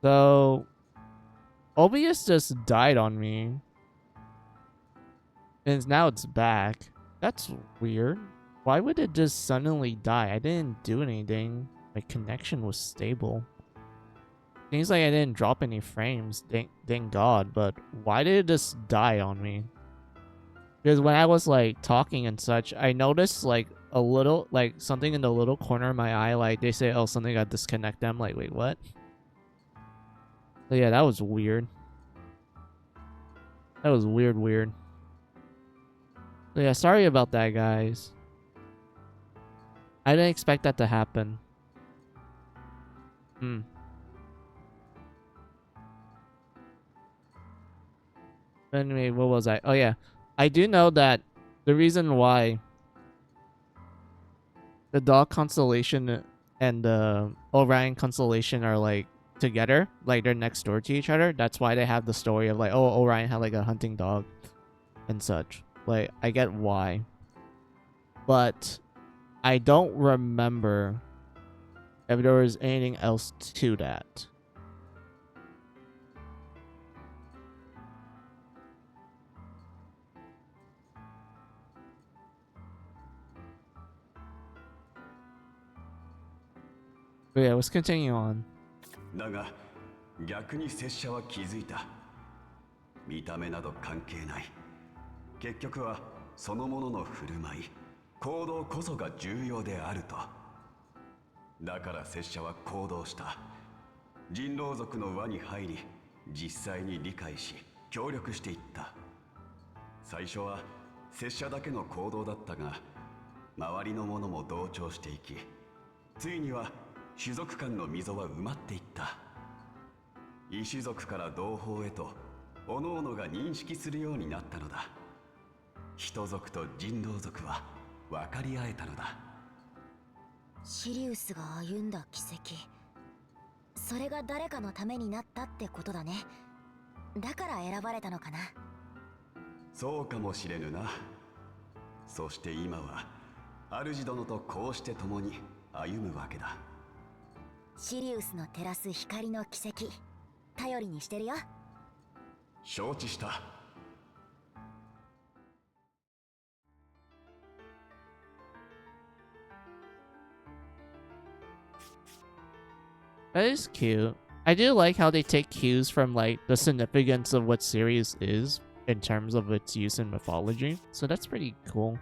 So OBS just died on me. And now it's back. That's weird. Why would it just suddenly die? I didn't do anything. My connection was stable. Seems like I didn't drop any frames. Thank God. But why did it just die on me? Because when I was like talking and such, I noticed like a little, like something in the little corner of my eye. Like they say, oh, something got disconnected. I'm like, wait, what? So yeah, that was weird. That was weird. So yeah, sorry about that, guys. I didn't expect that to happen. Anyway, what was I? Oh yeah, I do know that the reason why the dog constellation and the Orion constellation are like together, like they're next door to each other. That's why they have the story of like, oh, Orion had like a hunting dog and such. Like, I get why, but I don't remember if there was anything else to that. But yeah, let's continue on. だが逆に拙者は気づいた。見た目など関係ない。結局はそのものの振る舞い、行動こそが重要であると。だから拙者は行動した。人狼族の輪に入り、実際に理解し協力していった。最初は拙者だけの行動だったが、周りの者も同調していき、ついには種族間の溝は埋まっていった。異種族から同胞へと各々が認識するようになったのだ。人族と人狼族は分かり合えたのだ。シリウスが歩んだ奇跡、それが誰かのためになったってことだね。だから選ばれたのかな。そうかもしれぬな。そして今は主殿とこうして共に歩むわけだ。シリウスの照らす光の奇跡、頼りにしてるよ。承知した。That is cute. I do like how they take cues from like the significance of what Sirius is in terms of its use in mythology. So that's pretty cool.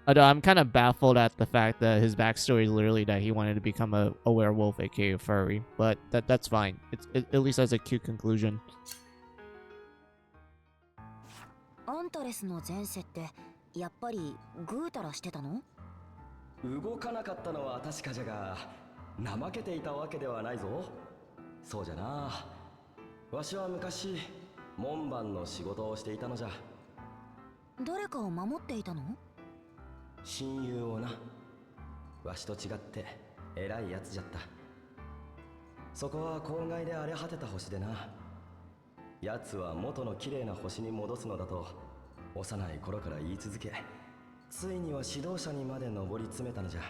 Although I'm kind of baffled at the fact that his backstory is literally that he wanted to become a werewolf, aka a furry. But that's fine. At least has a cute conclusion. アンタレスの前世ってやっぱりぐうたらしてたの？動かなかったのは確かじゃが、怠けていたわけではないぞ。そうじゃな。わしは昔門番の仕事をしていたのじゃ。誰かを守っていたの？親友をな。わしと違って偉いやつじゃった。そこは郊外で荒れ果てた星でな。奴は元の綺麗な星に戻すのだと幼い頃から言い続け、ついには指導者にまで上り詰めたのじゃ。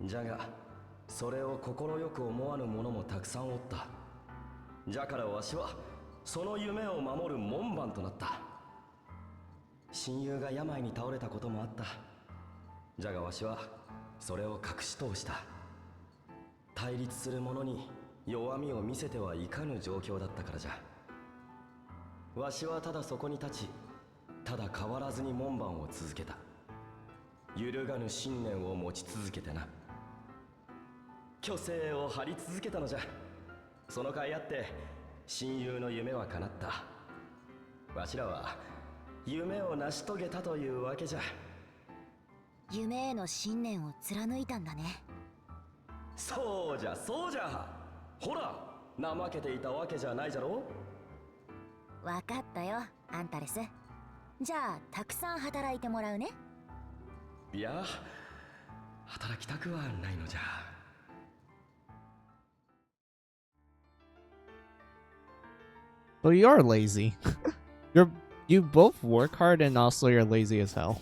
じゃがそれを快く思わぬ者もたくさんおった。じゃからわしはその夢を守る門番となった。親友が病に倒れたこともあった。じゃがわしはそれを隠し通した。対立する者に弱みを見せてはいかぬ状況だったからじゃ。わしはただそこに立ち、ただ変わらずに門番を続けた。揺るがぬ信念を持ち続けてな。虚勢を張り続けたのじゃ。その甲斐あって親友の夢は叶った。わしらは夢を成し遂げたというわけじゃ。夢への信念を貫いたんだね。そうじゃそうじゃ。ほら、怠けていたわけじゃないじゃろ。わかったよ、アンタレス。じゃあたくさん働いてもらうね。いや、働きたくはないのじゃ。So you are lazy. You both work hard and also you're lazy as hell.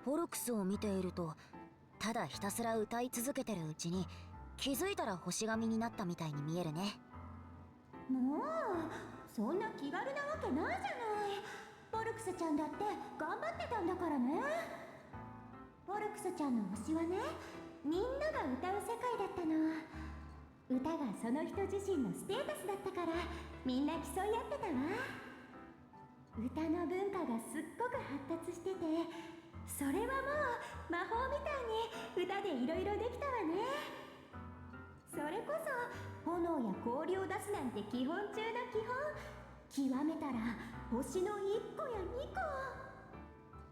ポルクスを見ていると、ただひたすら歌い続けてるうちに気づいたら星神になったみたいに見えるね。もうそんな気軽なわけないじゃない。ポルクスちゃんだって頑張ってたんだからね。ポルクスちゃんの星はね、みんなが歌う世界だったの。歌がその人自身のステータスだったから、みんな競い合ってたわ。歌の文化がすっごく発達してて、それはもう魔法みたいに歌でいろいろできたわね。それこそ炎や氷を出すなんて基本中の基本。極めたら星の1個や2個。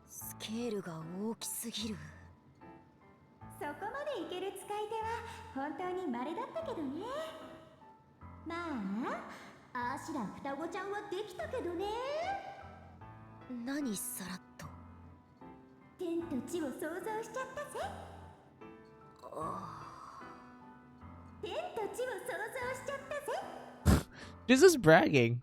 スケールが大きすぎる。そこまでいける使い手は本当に稀だったけどね。まあ、あしら双子ちゃんはできたけどね。何さらっと。天と地を想像しちゃったぜ。天と地を想像しちゃったぜ。This is bragging.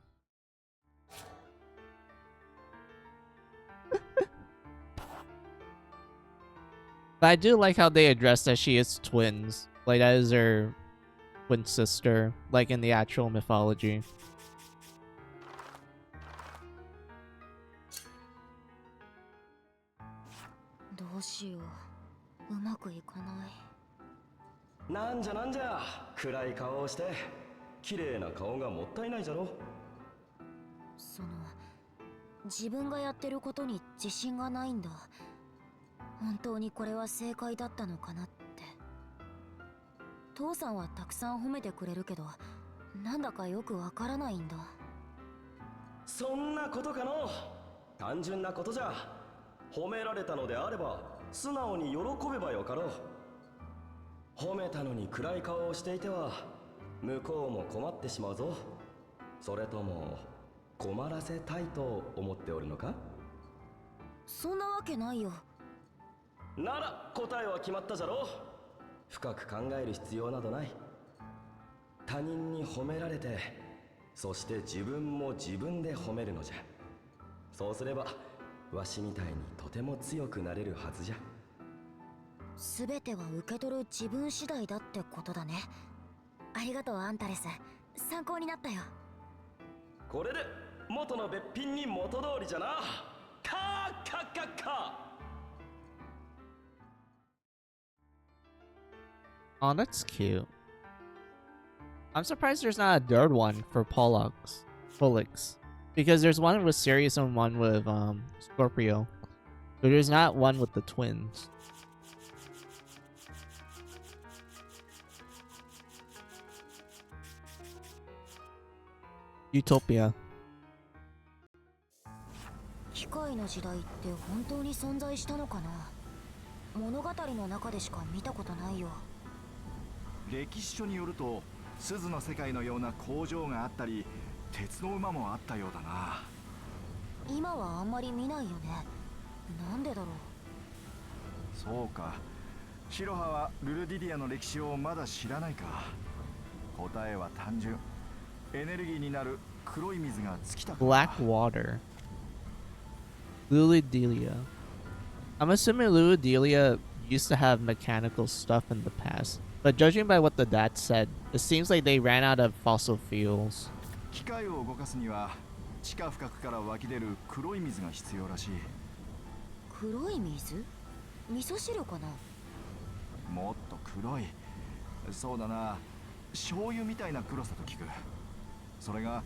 But I do like how they address that she is twins. Like, that is her twin sister, like in the actual mythology. どうしよう。うまくいかない。なんじゃなんじゃ、暗い顔をして綺麗な顔がもったいないじゃろ。自分がやってることに自信がないんだ。本当にこれは正解だったのかなって。父さんはたくさん褒めてくれるけど、なんだかよくわからないんだ。そんなことかの。単純なことじゃ。褒められたのであれば素直に喜べばよかろう。褒めたのに暗い顔をしていては向こうも困ってしまうぞ。それとも困らせたいと思っておるのか？そんなわけないよ。なら答えは決まったじゃろう。深く考える必要などない。他人に褒められて、そして自分も自分で褒めるのじゃ。そうすればわしみたいにとても強くなれるはずじゃ。すべては受け取る自分次第だってことだね。ありがとうアンタレス、参考になったよ。これで元のべっぴんに元通りじゃな。カーカッカッカ。Oh, that's cute. I'm surprised there's not a third one for Pollux. Because there's one with Sirius and one with Scorpio. But there's not one with the twins. Utopia. 機械の時代って本当に存在したのかな。物語の中でしか見たことないよ。歴史書によると鈴の世界のような工場があったり鉄の馬もあったようだな。今はあんまり見ないよね。なんでだろう。そうか、白羽はルルディディアの歴史をまだ知らないか。答えは単純。エネルギーになる黒い水が尽きたから。 Black water. Luludelia. I'm assuming Luludelia used to have mechanical stuff in the past. But judging by what the dad said, it seems like they ran out of fossil fuels. 機械を動かすには地下深くから湧き出る黒い水が必要らしい。黒い水？味噌汁かな。もっと黒い。そうだな、醤油みたいな黒さと聞く。それが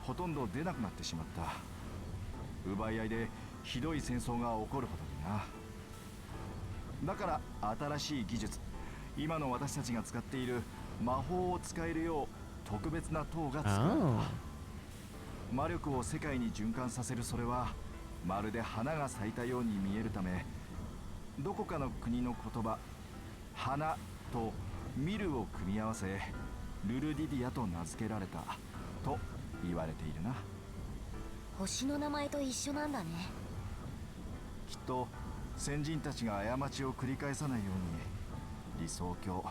ほとんど出なくなってしまった。奪い合いでひどい戦争が起こるほどにな。だから新しい技術、今の私たちが使っている魔法を使えるよう特別な塔が作られた。魔力を世界に循環させるそれはまるで花が咲いたように見えるため、どこかの国の言葉花と見るを組み合わせルルディディアと名付けられたと言われているな。星の名前と一緒なんだね。きっと先人たちが過ちを繰り返さないように理想郷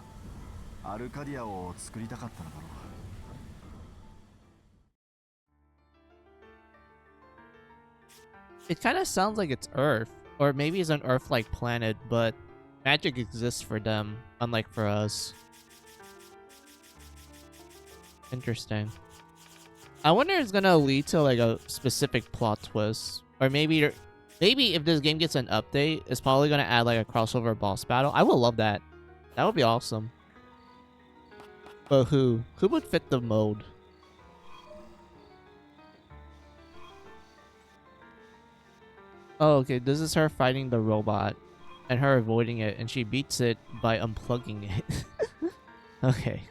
アルカディアを作りたかったのだろう。It kind of sounds like it's Earth. Or maybe it's an Earth-like planet, but magic exists for them, unlike for us. Interesting. I wonder if it's gonna lead to like a specific plot twist. Or maybe if this game gets an update, it's probably gonna add like a crossover boss battle. I would love that. That would be awesome. But who? Who would fit the mode? Oh, okay. This is her fighting the robot and her avoiding it, and she beats it by unplugging it. Okay.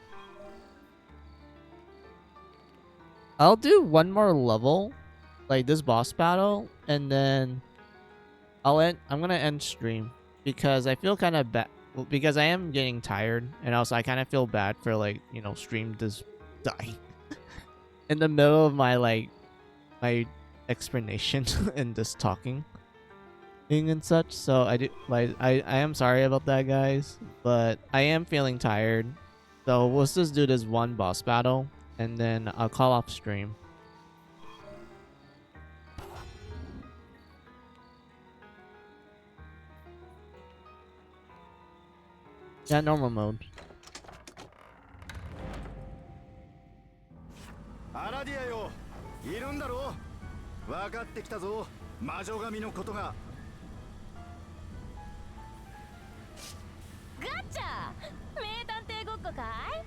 I'll do one more level, like this boss battle, and then I'm gonna end stream because I feel kind of bad because I am getting tired, and also I kind of feel bad for like, you know, stream just dying in the middle of my explanation and just talking and such. So I am sorry about that, guys, but I am feeling tired. So let's just do this one boss battle, and then I'll call off stream. Yeah, normal mode. アラディアよ、いるんだろう。分かってきたぞ、魔女神のことが。ガッチャ、名探偵ごっこかい？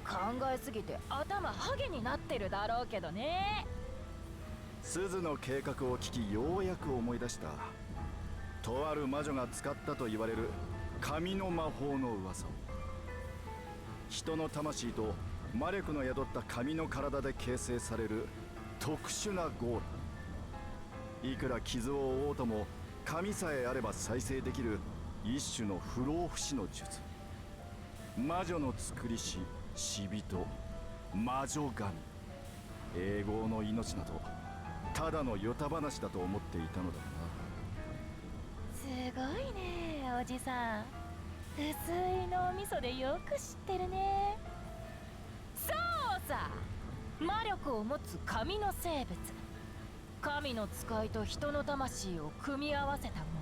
考えすぎて頭ハゲになってるだろうけどね。鈴の計画を聞き、ようやく思い出した。とある魔女が使ったと言われる神の魔法の噂を。人の魂と魔力の宿った神の体で形成される特殊なゴール。いくら傷を負おうとも神さえあれば再生できる一種の不老不死の術。魔女の作りし死人、魔女神。永劫の命などただのヨタ話だと思っていたのだすごいね、おじさん。薄い脳みそでよく知ってるね。そうさ、魔力を持つ神の生物。神の使いと人の魂を組み合わせたもの。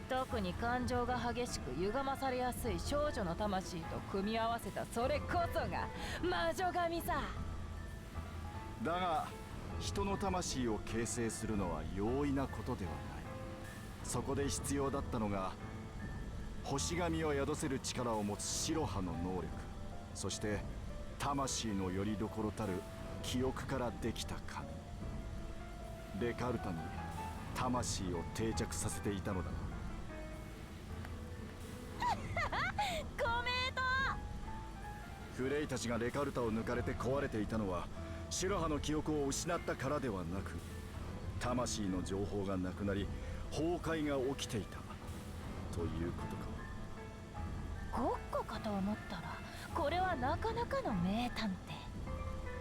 特に感情が激しく歪まされやすい少女の魂と組み合わせたそれこそが魔女神さ。だが人の魂を形成するのは容易なことではない。そこで必要だったのが星神を宿せる力を持つ白羽の能力、そして魂の拠り所たる記憶からできた神。レカルタに魂を定着させていたのだ。ごめんと。フレイたちがレカルタを抜かれて壊れていたのは白羽の記憶を失ったからではなく、魂の情報がなくなり崩壊が起きていたということか。ごっこかと思ったらこれはなかなかの名探偵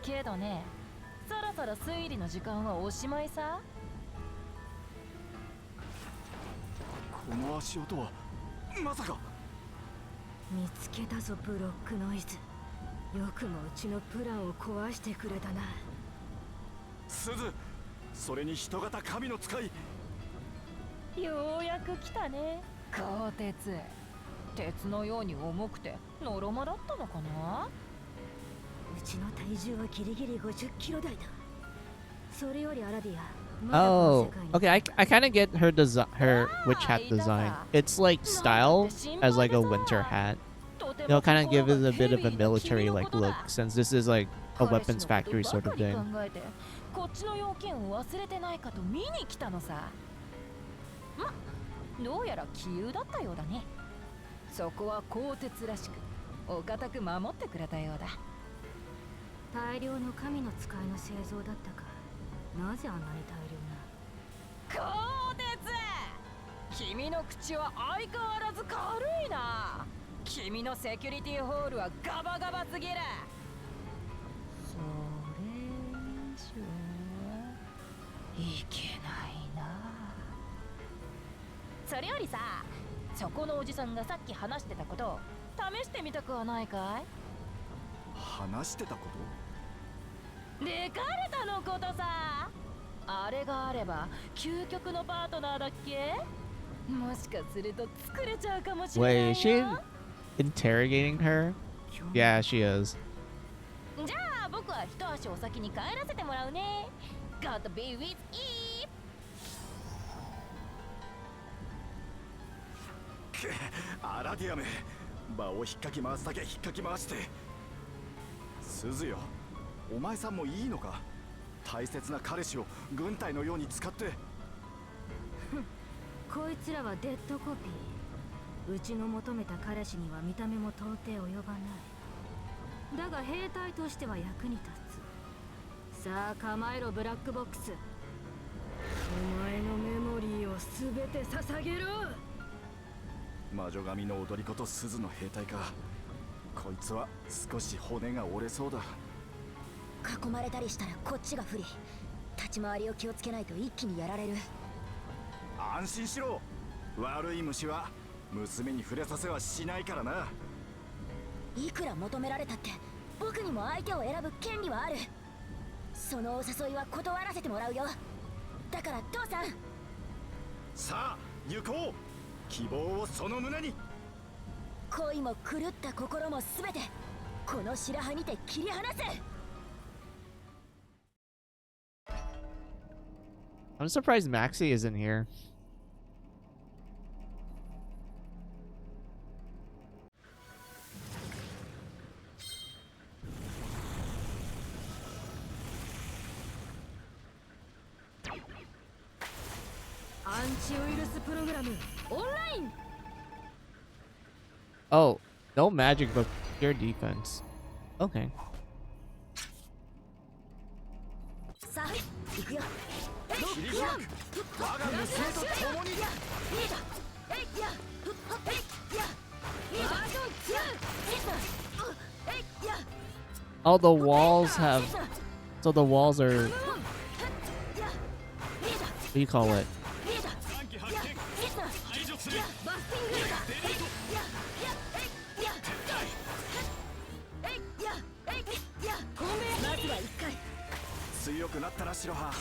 けどね、そろそろ推理の時間はおしまいさ。この足音はまさか。見つけたぞ、ブロックノイズ。よくもうちのプランを壊してくれたな。鈴、それに人型神の使い。ようやく来たね、鋼鉄。鉄のように重くてのろまだったのかな。うちの体重はギリギリ50キロ台だ。それよりアラディア。Oh, okay. I kind of get her witch hat design. It's like styled as like a winter hat. They'll kind of give it a bit of a military like look, since this is like a weapons factory sort of thing. こっちの要件を忘れてないかと見に来たのさ。ま、どうやら杞憂だったようだね。そこは鋼鉄らしくお堅く守ってくれたようだ。大量の神の使いの製造だったか。なぜあんなに大量な。鋼鉄、君の口は相変わらず軽いな。君のセキュリティホールはガバガバすぎる。それ以上はいけないな。それよりさ、そこのおじさんがさっき話してたことを試してみたくはないかい？話してたこと？レカルタのことさ。あれがあれば究極のパートナーだっけ？もしかすると作れちゃうかもしれない Wait, よ。 is she interrogating her? Yeah, she is. じゃあ僕は一足お先に帰らせてもらうね。Gotta be with Eve。アラディアム、場を引っかき回すだけ引っかき回して。スズよ、お前さんもいいのか？大切な彼氏を軍隊のように使って。こいつらはデッドコピー。うちの求めた彼氏には見た目も到底及ばない。だが兵隊としては役に立つ。さあ構えろブラックボックス。お前のメモリーを全て捧げろ。魔女神の踊り子と鈴の兵隊か。こいつは少し骨が折れそうだ。囲まれたりしたらこっちが不利。立ち回りを気をつけないと一気にやられる。安心しろ。悪い虫は娘に触れさせはしないからな。いくら求められたって僕にも相手を選ぶ権利はある。そのお誘いは断らせてもらうよ。だから父さん。さあ行こう。希望をその胸に。恋も狂った心も全てこの白羽にて切り離せ。 I'm surprised Maxie isn't here. Oh, no magic, but pure defense. Okay. さあ行くよ。切り開く我が娘と共に。Oh, the walls have. So the walls are. What do you call it?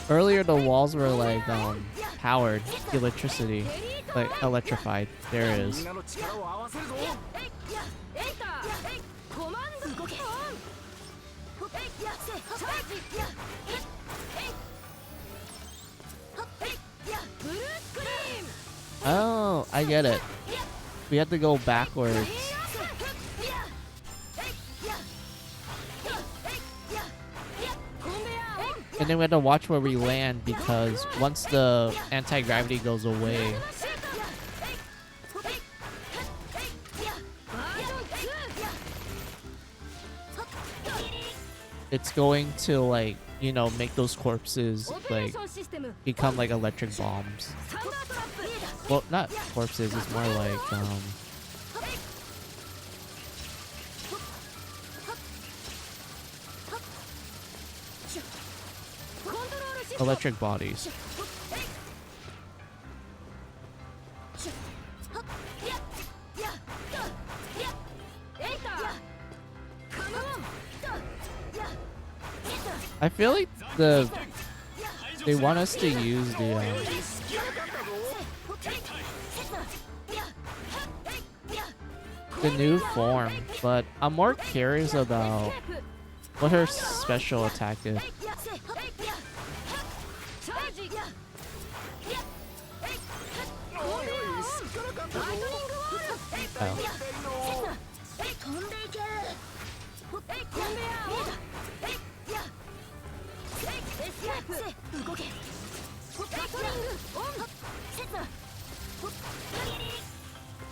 Earlier the walls were like powered electricity, like electrified. There it is. Oh, I get it. We have to go backwards. And then we have to watch where we land because once the anti-gravity goes away, it's going to, like, you know, make those corpses like become like electric bombs. Well, not corpses, it's more like electric bodies. I feel like they want us to use the new form, but I'm more curious about what her special attack is. Oh.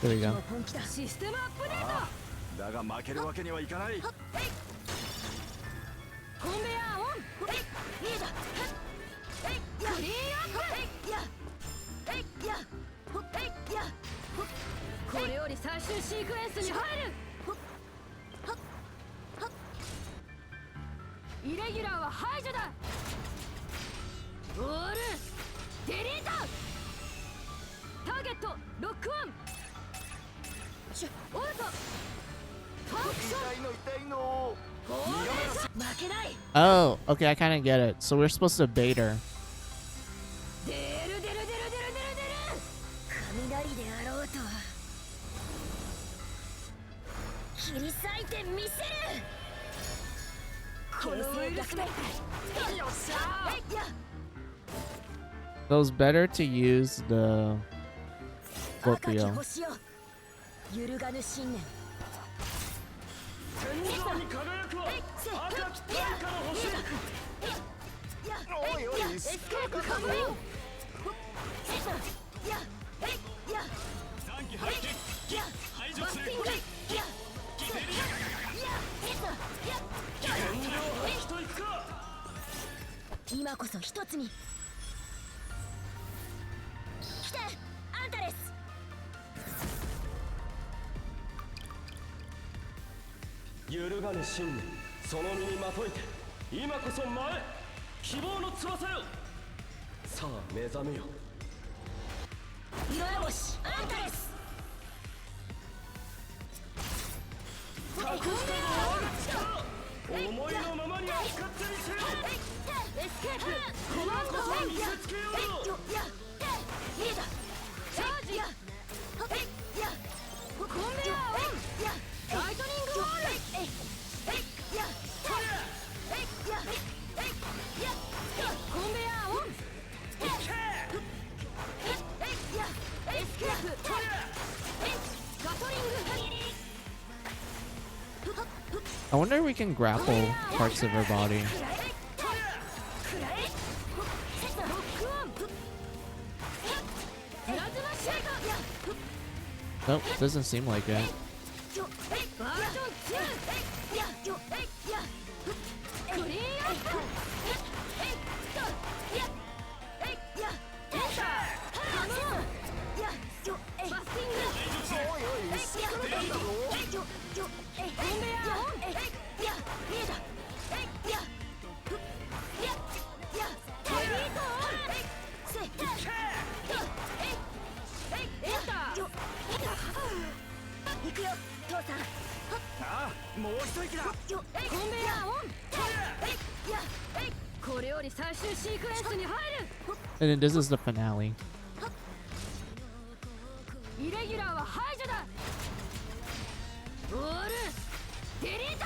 There we go. だが負けるわけにはいかない。これより最終シークエンスに入る。イレギュラーは排除だ。オールデリート。ターゲットロックオン。オルトファンクション。負けない。 Oh, okay, I kind of get it. So we're supposed to bait her. 切り裂いてみせる。 So it's better to use the 赤き Scorpio. 星よ、揺るがぬ信念。天井に輝くは赤き大化の星。おいおい、スケープかも。残機排除成功。今こそ一つに。来て、アンタレス。揺るがぬ信念、その身にまといて、今こそ前、希望の翼よ。さあ目覚めよ。色よし、アンタレス。思いのままに扱ってみせる。エスケープ、コマンドを見せつけよう。リーダー、チャージ。コンベアオン。ライトニングウォール。コンベアオン。エスケープ。ガトリング。 I wonder if we can grapple parts of her body. Nope, doesn't seem like it. And then this is the finale.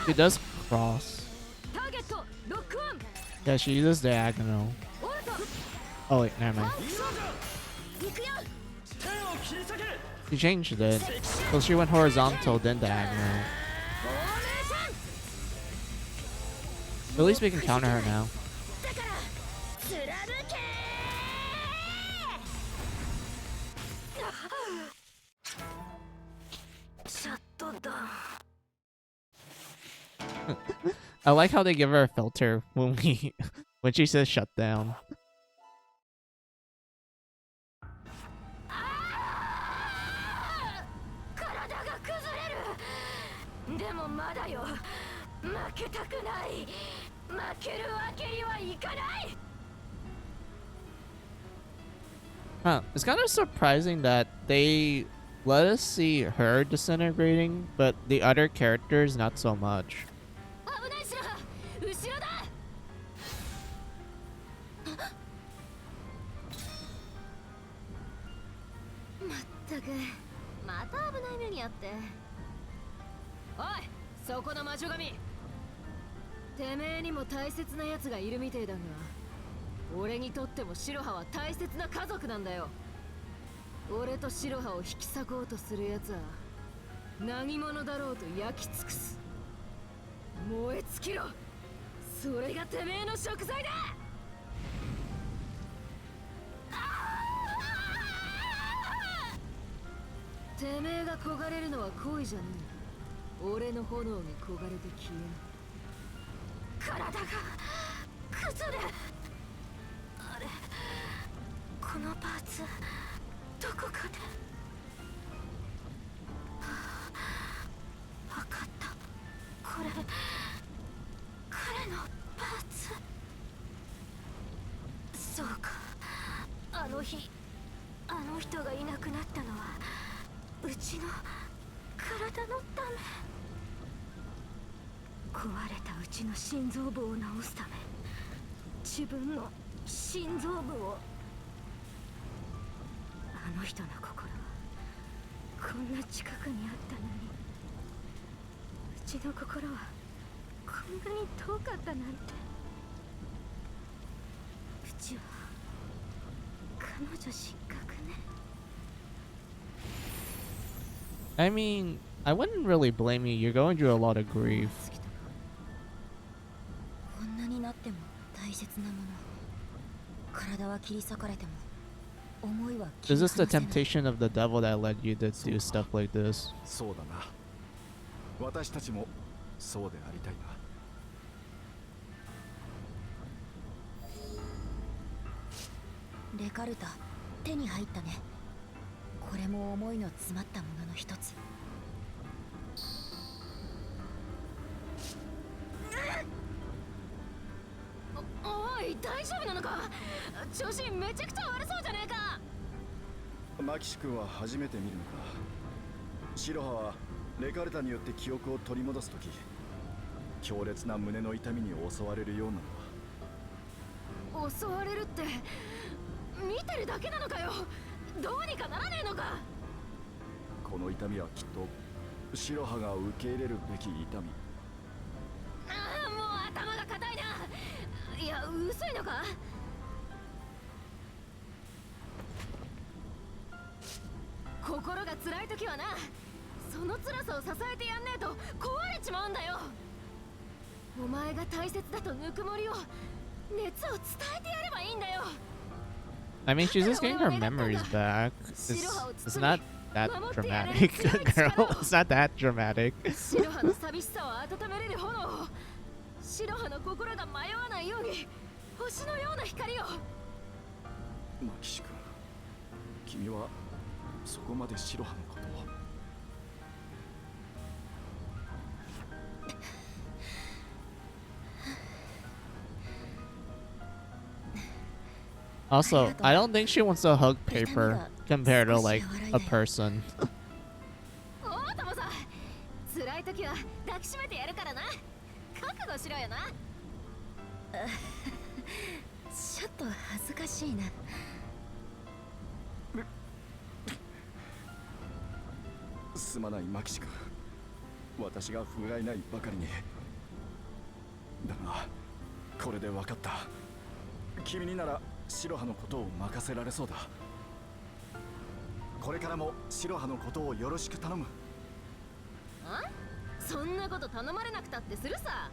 It does cross. Yeah, she uses diagonal. Oh wait, never mind. She changed it. So she went horizontal, then diagonal. At least we can counter her now. I like how they give her a filter when when she says shut down. でもまだよ。負けたくない。負けるわけにはいかない。 Huh, it's kind of surprising that they let us see her disintegrating, but the other characters not so much. 危ないしろ、後ろだ。まったく、また危ない目にあって。おい、そこの魔女神。てめえにも大切な奴がいるみてえだが、俺にとっても白羽は大切な家族なんだよ。俺と白羽を引き裂こうとする奴は何者だろうと焼き尽くす。燃え尽きろ。それがてめえの食材だ。てめえが焦がれるのは恋じゃねえ。俺の炎に焦がれて消える。体が崩れ。あれ、このパーツどこかで。わかった。これ彼のパーツ。そうか。あの日あの人がいなくなったのはうちの体のため。壊れたうちの心臓部を治すため、自分の心臓部を。あの人の心はこんな近くにあったのに。ちの心はこんなに遠かったなんて。うちは彼女失格ね。 I mean, I wouldn't really blame you. You're going through a lot of grief. こんなになっても大切なもの。体は切り裂かれても思いは切 Is り this the 離せない。 temptation of the devil that led you to do stuff like this? そうだな。私たちもそうでありたいな。レカルタ、手に入ったね。これも思いの詰まったものの一つ。おい、大丈夫なのか？調子めちゃくちゃ悪そうじゃねえか。マキシ君は初めて見るのか。白羽はレカルタによって記憶を取り戻すとき、強烈な胸の痛みに襲われるようなのは。襲われるって見てるだけなのかよ。どうにかならねえのか。この痛みはきっと白羽が受け入れるべき痛み。ああ、もう頭が硬いな。いや、薄いのか。心が辛い時はな、その辛さを支えてやんねえと壊れちまうんだよ。お前が大切だとぬくもりを、熱を伝えてやればいいんだよ。 I mean, she's just getting her memories back. It's not that dramatic, girl. It's not that dramatic. 白羽の寂しさを温めれる炎を、白羽の心が迷わないように星のような光を。マキシ君、君はそこまで白羽のことを。Also, I don't think she wants to hug paper compared to like a person. おうともさ、辛い時は抱きしめてやるからな。覚悟しろよな。ちょっと恥ずかしいな。すまないマキシ君、私が不甲斐ないばかりに。だがこれで分かった。君になら白羽のことを任せられそうだ。これからも白羽のことをよろしく頼む。あ？そんなこと頼まれなくたってするさ。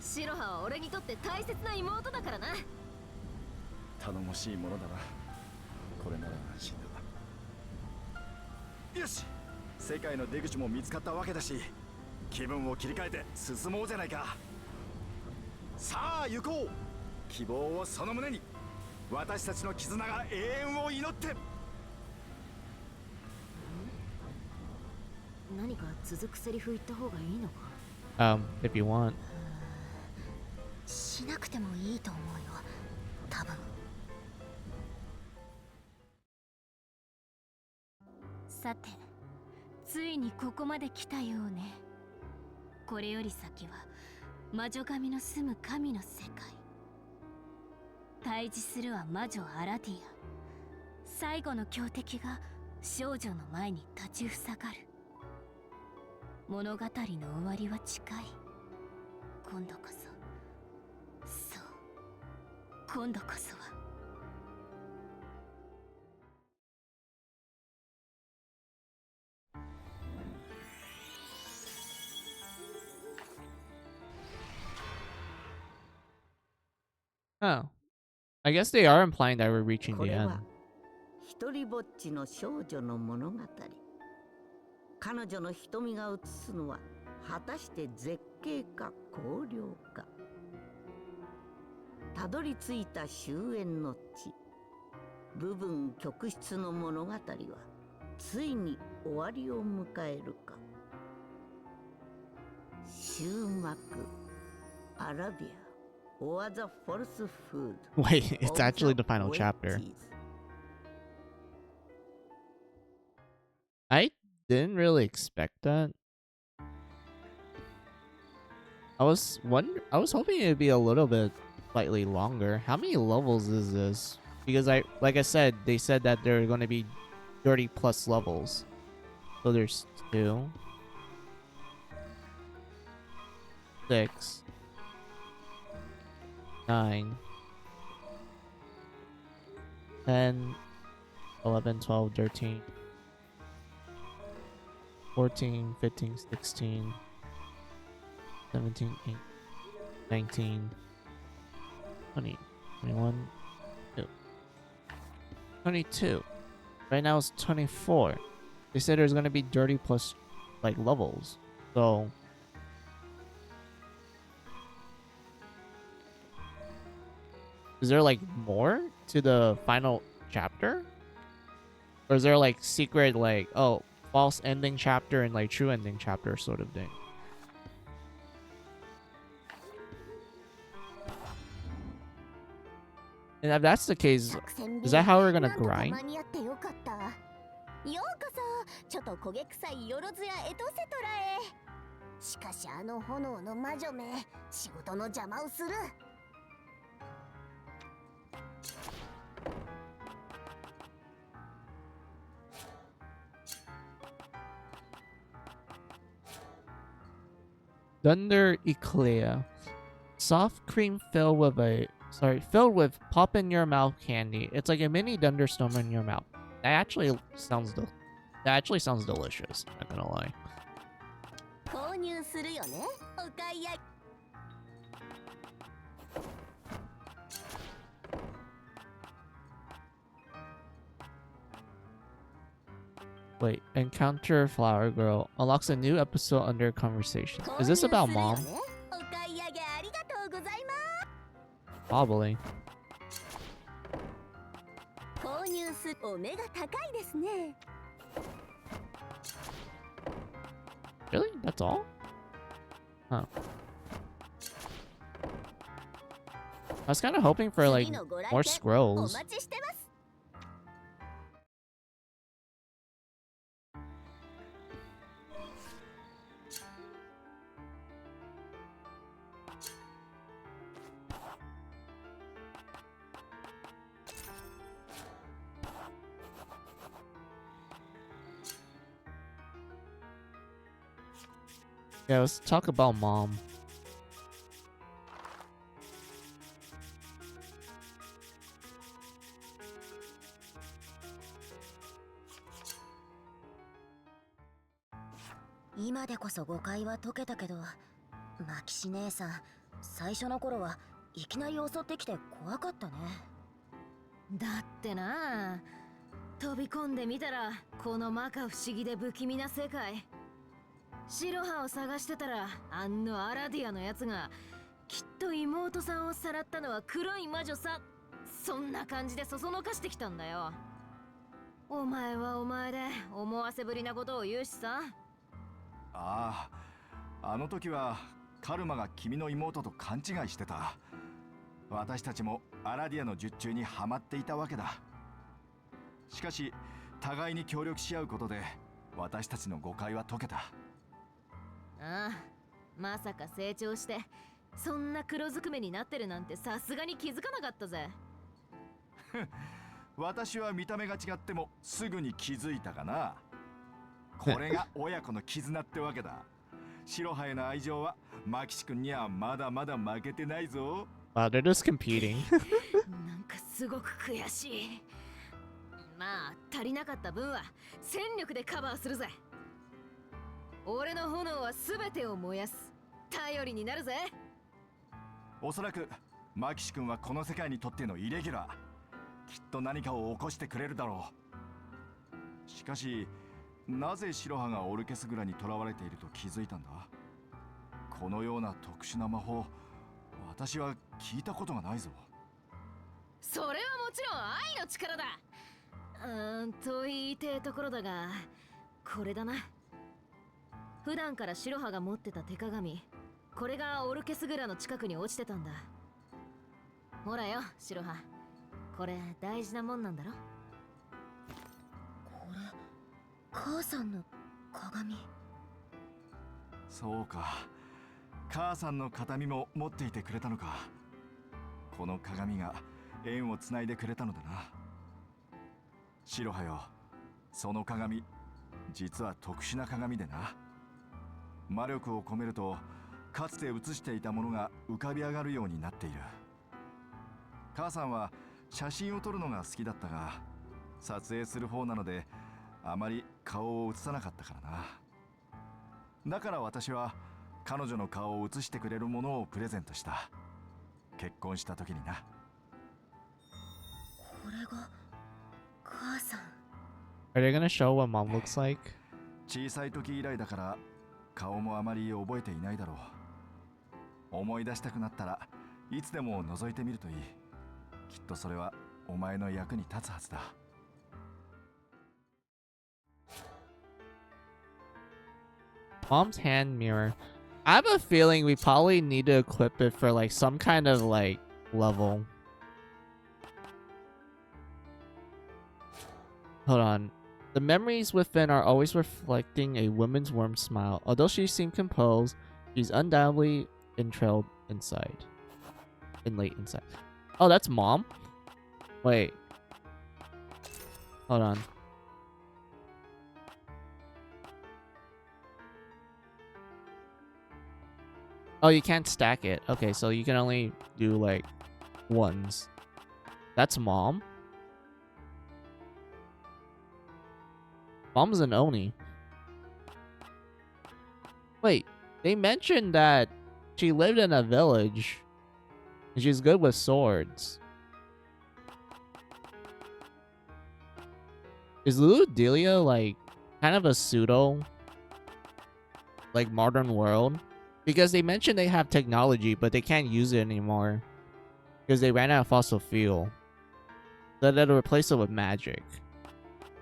白羽は俺にとって大切な妹だからな。頼もしいものだな。これなら安心だ。よし、世界の出口も見つかったわけだし、気分を切り替えて進もうじゃないか。さあ行こう。希望をその胸に、私たちの絆が永遠を祈って。何か続くセリフ言った方がいいのか。If you want. しなくてもいいと思うよ、多分。さて、ついにここまで来たようね。これより先は魔女神の住む神の世界。対峙するは魔女アラディア。最後の強敵が少女の前に立ちふさがる。物語の終わりは近い。今度こそ、そう、今度こそは。Oh. I guess they are implying that we're reaching こ the れ end. は一人ぼっちの少女の物語。彼女の瞳が映すのは果たして絶景か荒涼か。たどり着いた終焉の地、部分曲折の物語はついに終わりを迎えるか。終幕、アラビア。Or the falsehood Wait, it's of actually the the final chapter. witches. I didn't really expect that. I was hoping it'd be a little bit slightly longer. How many levels is this? Because like I said, they said that there are going to be 30 plus levels. So there's 2. 6, 9, 10, 11, 12, 13, 14, 15, 16, 17, 18, 19, 20, 21, 22. Right now it's 24. They said there's gonna be dirty plus like levels. So is there like more to the final chapter? Or is there like secret like, oh, false ending chapter and like true ending chapter sort of thing? And if that's the case, is that how we're gonna grind? ようこそちょっと焦げ臭いよろずやエトセトラへ。しかしあの炎の魔女め仕事の邪魔をする。Thunder Eclair. Soft cream filled with pop in your mouth candy. It's like a mini thunderstorm in your mouth. That actually sounds delicious. Not gonna lie. 購入するよね。お買い上げ。Wait, encounter Flower Girl unlocks a new episode under conversation. Is this about mom? お買い上げありがとうございます。 Probably. 購入するお目が高いですね。 Really? That's all? Huh. I was kind of hoping for like more scrolls. お待ちしてます。 Yeah, let's talk about mom.今でこそ誤解は解けたけど、マキシ姉さん、最初の頃はいきなり襲ってきて怖かったね。だってな、飛び込んでみたらこの摩訶不思議で不気味な世界。白羽を探してたらあんのアラディアのやつがきっと妹さんをさらったのは黒い魔女さ。そんな感じでそそのかしてきたんだよ。お前はお前で思わせぶりなことを言うしさ。ああ、あの時はカルマが君の妹と勘違いしてた。私たちもアラディアの術中にはまっていたわけだ。しかし互いに協力し合うことで私たちの誤解は解けた。ああ、まさか成長してそんな黒ずくめになってるなんてさすがに気づかなかったぜ。私は見た目が違ってもすぐに気づいたかな。これが親子の絆ってわけだ。白羽への愛情はマキシ君にはまだまだ負けてないぞ。Wow, they're just competing. なんかすごく悔しい。まあ足りなかった分は戦力でカバーするぜ。俺の炎は全てを燃やす。頼りになるぜ。おそらくマキシ君はこの世界にとってのイレギュラー。きっと何かを起こしてくれるだろう。しかしなぜ白羽がオルケスグラに囚われていると気づいたんだ。このような特殊な魔法、私は聞いたことがないぞ。それはもちろん愛の力だ。と言いてえところだが、これだな。普段から白羽が持ってた手鏡、これがオルケスグラの近くに落ちてたんだ。ほらよ、白羽、これ大事なもんなんだろ。これ、母さんの鏡。そうか、母さんの形見も持っていてくれたのか。この鏡が縁をつないでくれたのだな。白羽よ、その鏡実は特殊な鏡でな。魔力を込めるとかつて写していたものが浮かび上がるようになっている。母さんは写真を撮るのが好きだったが、撮影する方なのであまり顔を写さなかったからな。だから私は彼女の顔を写してくれるものをプレゼントした。結婚した時にな。これが母さん。 Are they gonna show what mom looks like? 小さい時以来だから顔もあまり覚えていないだろう。思い出したくなったらいつでも覗いてみるといい。きっとそれはお前の役に立つはずだ。Mom's hand mirror. I have a feeling we probably need to equip it for like some kind of like level. Hold on. The memories within are always reflecting a woman's warm smile. Although she seemed composed, she's undoubtedly entrailed inside. Late inside. Oh, that's mom? Wait. Hold on. Oh, you can't stack it. Okay, so you can only do like ones. That's mom? Mom's an Oni. Wait, they mentioned that she lived in a village and she's good with swords. Is Lulu Delia like kind of a pseudo like modern world? Because they mentioned they have technology, but they can't use it anymore because they ran out of fossil fuel. So they'll replace it with magic.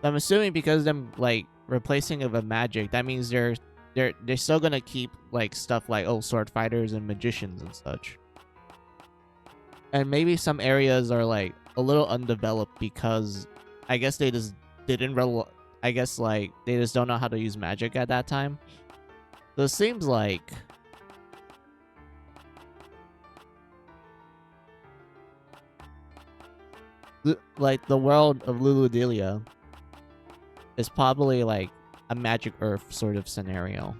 I'm assuming because them like replacing it with magic, that means they're still gonna keep like stuff like sword fighters and magicians and such. And maybe some areas are like a little undeveloped because I guess they just didn't I guess like they just don't know how to use magic at that time. So it seems like the world of Lulu Delia is probably like a Magic Earth sort of scenario.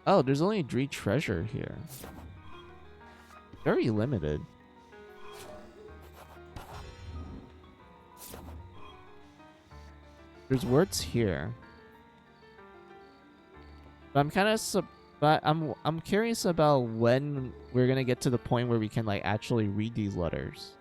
Oh, there's only 3 treasure here. Very limited. There's words here. But I'm curious about when we're gonna get to the point where we can like actually read these letters.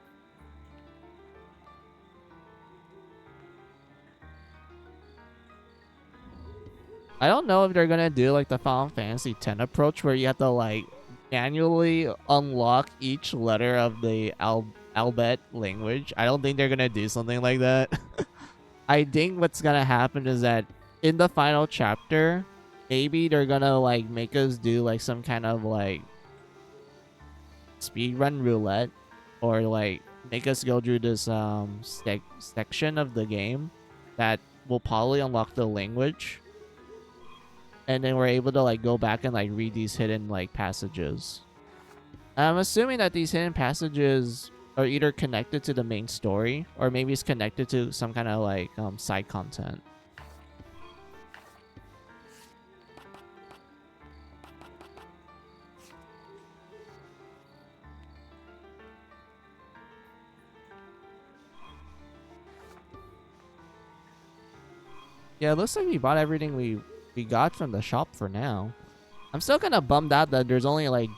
I don't know if they're gonna do like the Final Fantasy X approach where you have to like manually unlock each letter of the alphabet language. I don't think they're gonna do something like that. I think what's gonna happen is that in the final chapter, maybe they're gonna like make us do like some kind of like speedrun roulette, or like make us go through this section of the game that will probably unlock the language. And then we're able to like go back and like read these hidden like passages. I'm assuming that these hidden passages are either connected to the main story or maybe it's connected to some kind of like side content. Yeah, it looks like we bought everything we got from the shop for now. I'm still kind of bummed out that there's only like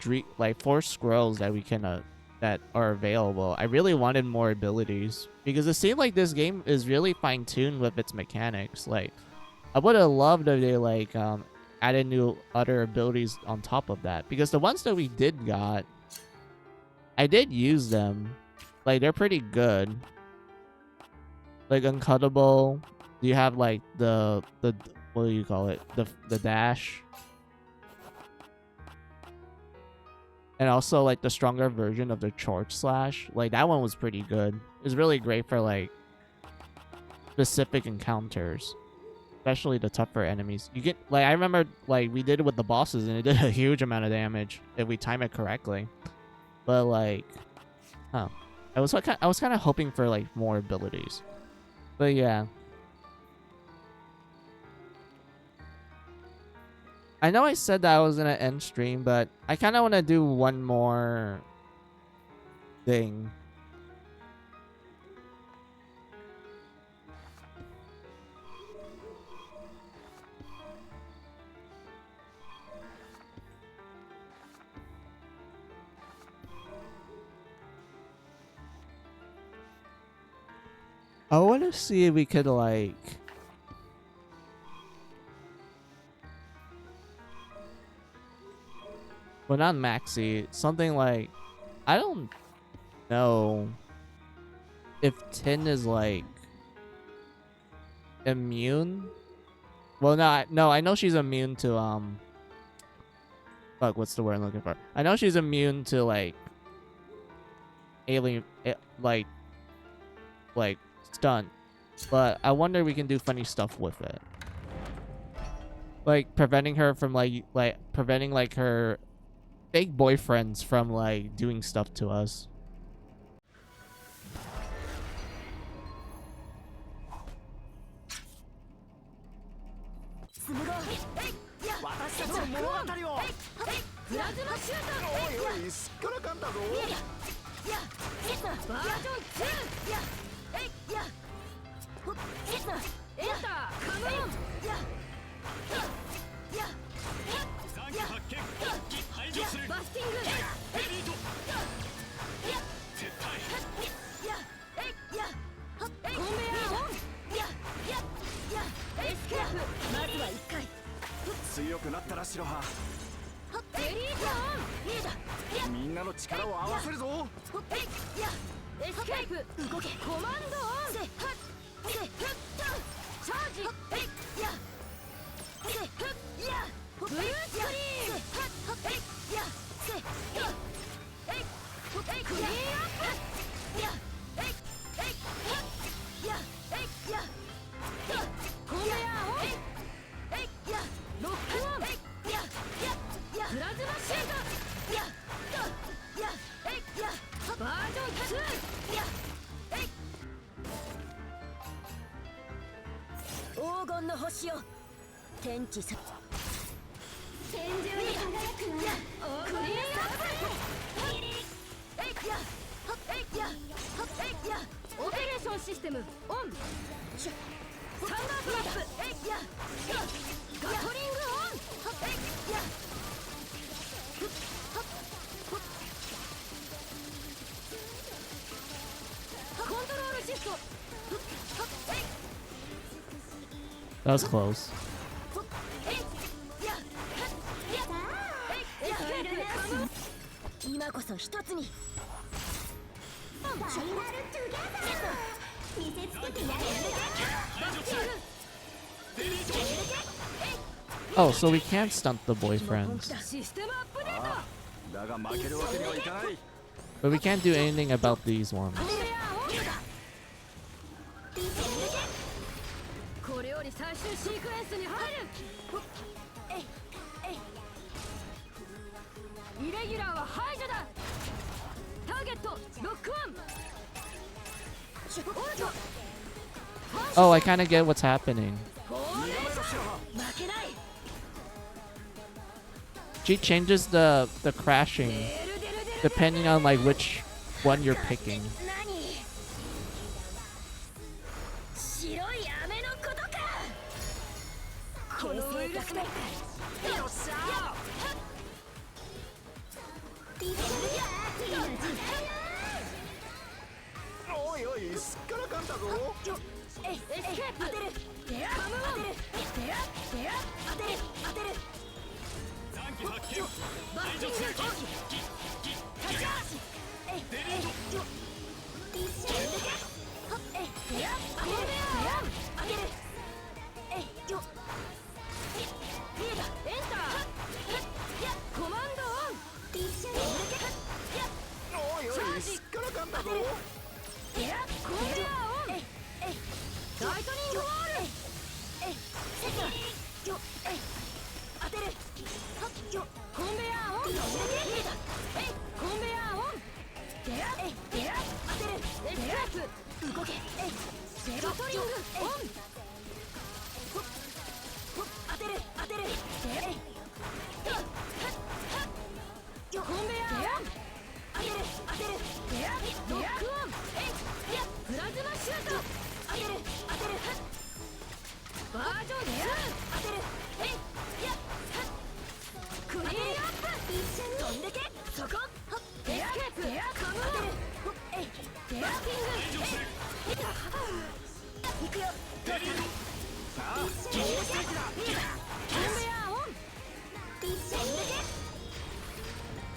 4 scrolls that we can that are available. I really wanted more abilities because it seemed like this game is really fine-tuned with its mechanics. Like, I would have loved if they like added new other abilities on top of that, because the ones that we did got, I did use them. Like, they're pretty good. Like Uncuttable Do you have like the what do you call it? The dash? And also like the stronger version of the charge slash. Like that one was pretty good. It was really great for like specific encounters. Especially the tougher enemies. You get like I remember like we did it with the bosses and it did a huge amount of damage if we time it correctly. But like I was kind of hoping for like more abilities. But yeah. I know I said that I was gonna end stream, but I kind of want to do one more thing. I want to see if we could like well, not Maxi. Something like I don't know if Tin is like immune. Well, no, I know she's immune to fuck, what's the word I'm looking for? I know she's immune to like alien, like stunt, but I wonder if we can do funny stuff with it, like preventing her from like preventing like her fake boyfriends from like doing stuff to us.強くなったら白羽みんなの力を合わせるぞエスケープ動けコマンドオンチャージブルースクリーンクリーンアップコンベヤーオンロックオンプラズマシートバージョン2黄金の星よ天地さ天井に輝くわクリーンアップオペレーションシステムオンサンダーフラップガトリングオンコントロールシフト That was close. 今こそ一つに Oh, so we can't stunt the boyfriends. But we can't do anything about these ones. Oh, I kind of get what's happening. She changes the crashing depending on like which one you're picking.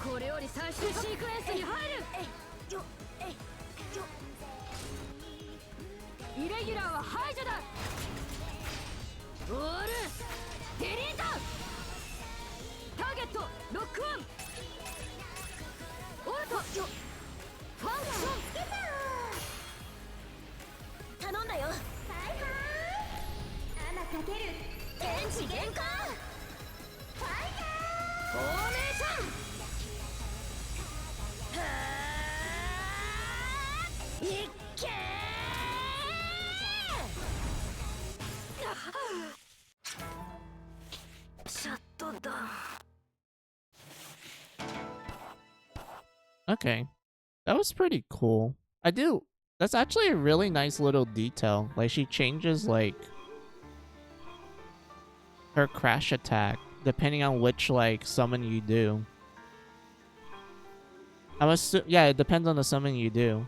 これより最終シークエンスに入る。イレギュラーは排除だ。オールデリート。ターゲットロックオン。オルトファンクション頼んだよ。はいはい穴かける天地玄関。ファイヤフォーメーション。いっけー。シャットダウン。Okay. That was pretty cool. That's actually a really nice little detail. Like, she changes, like, her crash attack depending on which, like, summon you do. Yeah, it depends on the summon you do.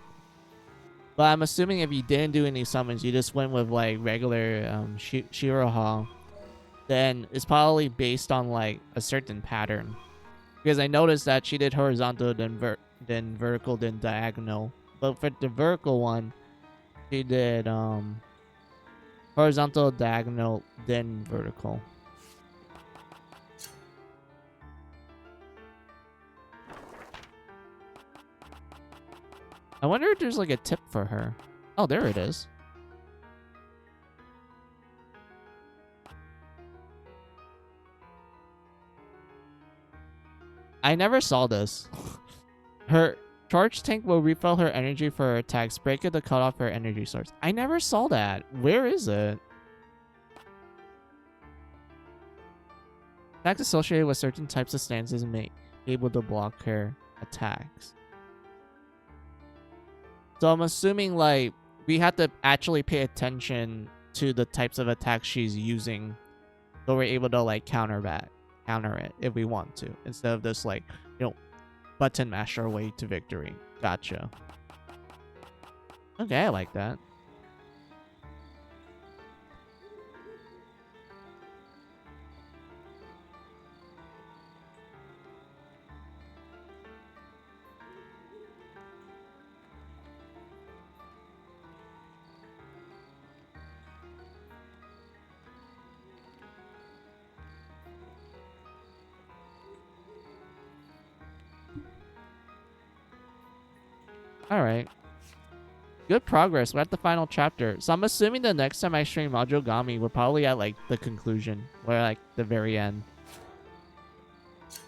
But I'm assuming if you didn't do any summons, you just went with, like, regular Shiroha, then it's probably based on, like, a certain pattern. Because I noticed that she did horizontal, then vertical, then diagonal. But for the vertical one, she did horizontal, diagonal, then vertical. I wonder if there's like a tip for her. Oh, there it is. I never saw this. Her charge tank will refill her energy for her attacks. Break it to cut off her energy source. I never saw that. Where is it? Attacks associated with certain types of stances may be able to block her attacks. So I'm assuming, like, we have to actually pay attention to the types of attacks she's using, so we're able to, like, counter it if we want to, instead of this, like, you know, button mash our way to victory. Gotcha. Okay, I like that. Alright. Good progress. We're at the final chapter. So I'm assuming the next time I stream Majogami, we're probably at, like, the conclusion. Or, like, the very end.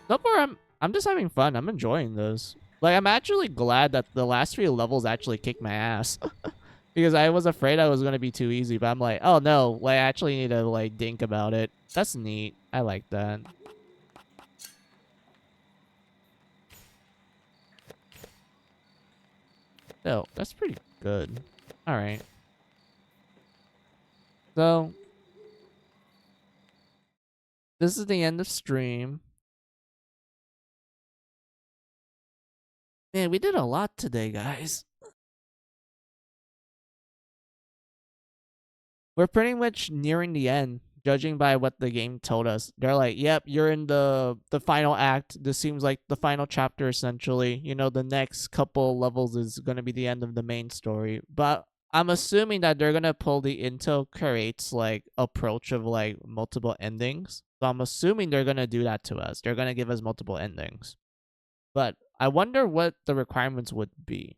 So far, I'm just having fun. I'm enjoying this. Like, I'm actually glad that the last 3 levels actually kicked my ass. Because I was afraid I was going to be too easy. But I'm like, oh no. Like, I actually need to, like, think about it. That's neat. I like that. Oh, that's pretty good. Alright. So, this is the end of stream. Man, we did a lot today, guys. We're pretty much nearing the end, judging by what the game told us. They're like, yep, you're in the final act. This seems like the final chapter, essentially. You know, the next couple levels is going to be the end of the main story. But I'm assuming that they're going to pull the Intel Creates, like, approach of, like, multiple endings. So I'm assuming they're going to do that to us. They're going to give us multiple endings. But I wonder what the requirements would be.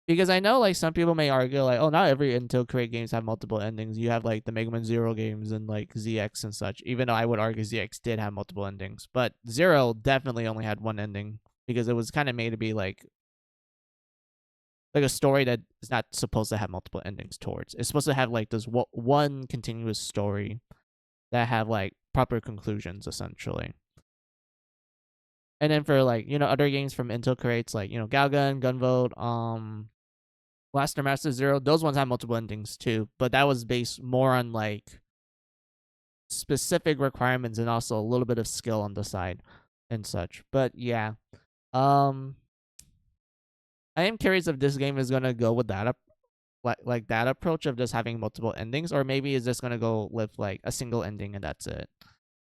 because I know like some people may argue like, oh, not every Intel Create games have multiple endings. You have like the Mega Man Zero games and like ZX and such. Even though I would argue ZX did have multiple endings, but Zero definitely only had one ending because it was kind of made to be like a story that is not supposed to have multiple endings towards. It's supposed to have like this one continuous story that have like proper conclusions essentially. And then for like, other games from Intel Creates like, Galgun, Gunvolt, Blaster Master Zero, those ones have multiple endings too, but that was based more on like specific requirements and also a little bit of skill on the side and such. But yeah. I am curious if this game is gonna go with that like that approach of just having multiple endings, or maybe is just gonna go with like a single ending and that's it.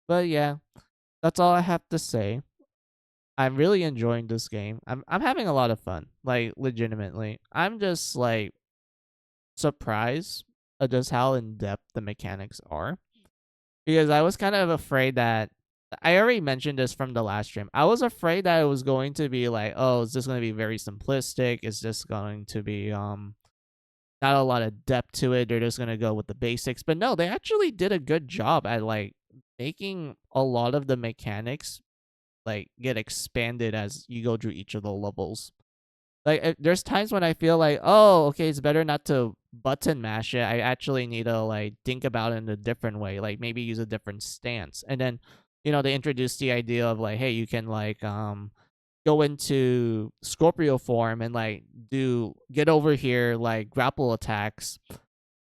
But yeah, that's all I have to say. I'm really enjoying this game. I'm having a lot of fun, like legitimately. I'm just like surprised at just how in depth the mechanics are, because I was kind of afraid that I already mentioned this from the last stream. I was afraid that it was going to be like, oh, is this going to be very simplistic? Is this going to be not a lot of depth to it? They're just going to go with the basics. But no, they actually did a good job at like making a lot of the mechanics like get expanded as you go through each of the levels. Like there's times when I feel like, oh, okay, it's better not to button mash it. I actually need to like think about it in a different way, like maybe use a different stance. And then, they introduced the idea of like, hey, you can like go into Scorpio form and like get over here like grapple attacks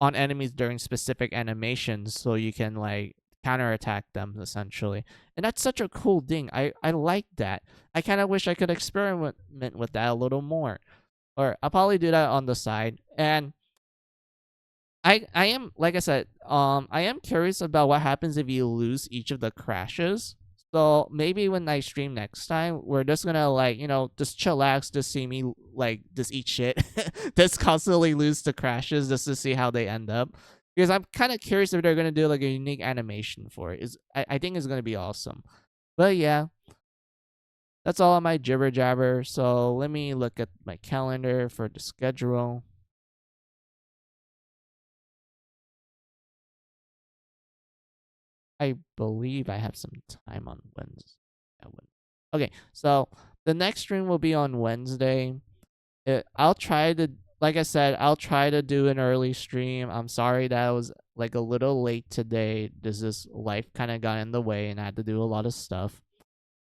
on enemies during specific animations, so you can like counterattack them essentially. And that's such a cool thing. I like that. I kind of wish I could experiment with that a little more, or I'll probably do that on the side. And I am, like I said, I am curious about what happens if you lose each of the crashes. So maybe when I stream next time, we're just gonna like, just chillax, just see me like just eat shit, just constantly lose the crashes just to see how they end up. Because I'm kind of curious if they're gonna do like a unique animation for it. I think it's gonna be awesome. But yeah, that's all on my jibber jabber. So let me look at my calendar for the schedule. I believe I have some time on Wednesday. Okay, so the next stream will be on Wednesday. I'll try to, like I said, I'll try to do an early stream. I'm sorry that I was like a little late today. This life kind of got in the way and I had to do a lot of stuff.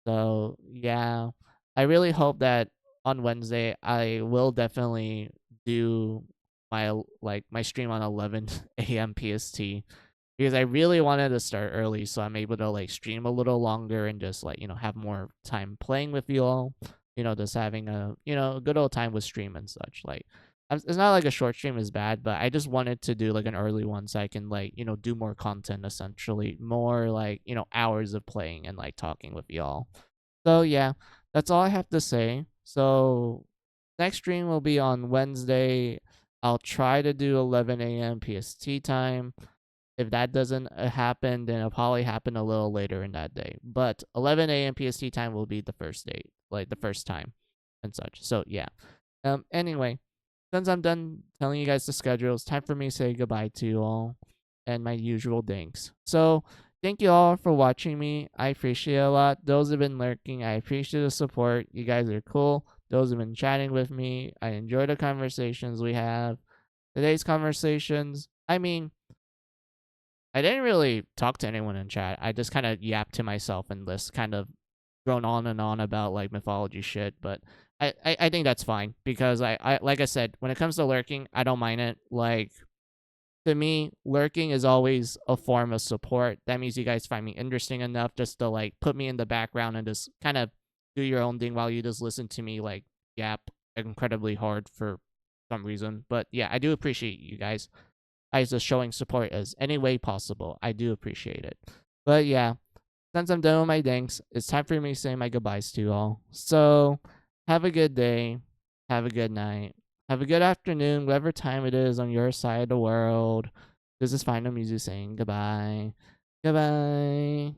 So yeah, I really hope that on Wednesday I will definitely do my stream on 11 a.m. PST, because I really wanted to start early so I'm able to like stream a little longer and just like, have more time playing with you all, just having a, a good old time with stream and such. Like, it's not like a short stream is bad, but I just wanted to do like an early one so I can like, do more content, essentially more like, hours of playing and like talking with y'all. So yeah, that's all I have to say. So next stream will be on Wednesday. I'll try to do 11 a.m. PST time. If that doesn't happen, then it'll probably happen a little later in that day. But 11 a.m. PST time will be the first date, like the first time and such. So yeah. Anyway, since I'm done telling you guys the schedule, it's time for me to say goodbye to you all and my usual thanks. So thank you all for watching me. I appreciate it a lot. Those who have been lurking, I appreciate the support. You guys are cool. Those who have been chatting with me, I enjoy the conversations we have. Today's conversations, I mean, I didn't really talk to anyone in chat. I just kind of yapped to myself and just kind of grown on and on about like mythology shit. But I think that's fine, because I like I said, when it comes to lurking, I don't mind it. Like, to me, lurking is always a form of support. That means you guys find me interesting enough just to like put me in the background and just kind of do your own thing while you just listen to me like yap incredibly hard for some reason. But yeah, I do appreciate you guys. I just showing support as any way possible. I do appreciate it. But yeah, since I'm done with my thanks, it's time for me to say my goodbyes to you all. So have a good day. Have a good night. Have a good afternoon, whatever time it is on your side of the world. This is Final Music saying goodbye. Goodbye.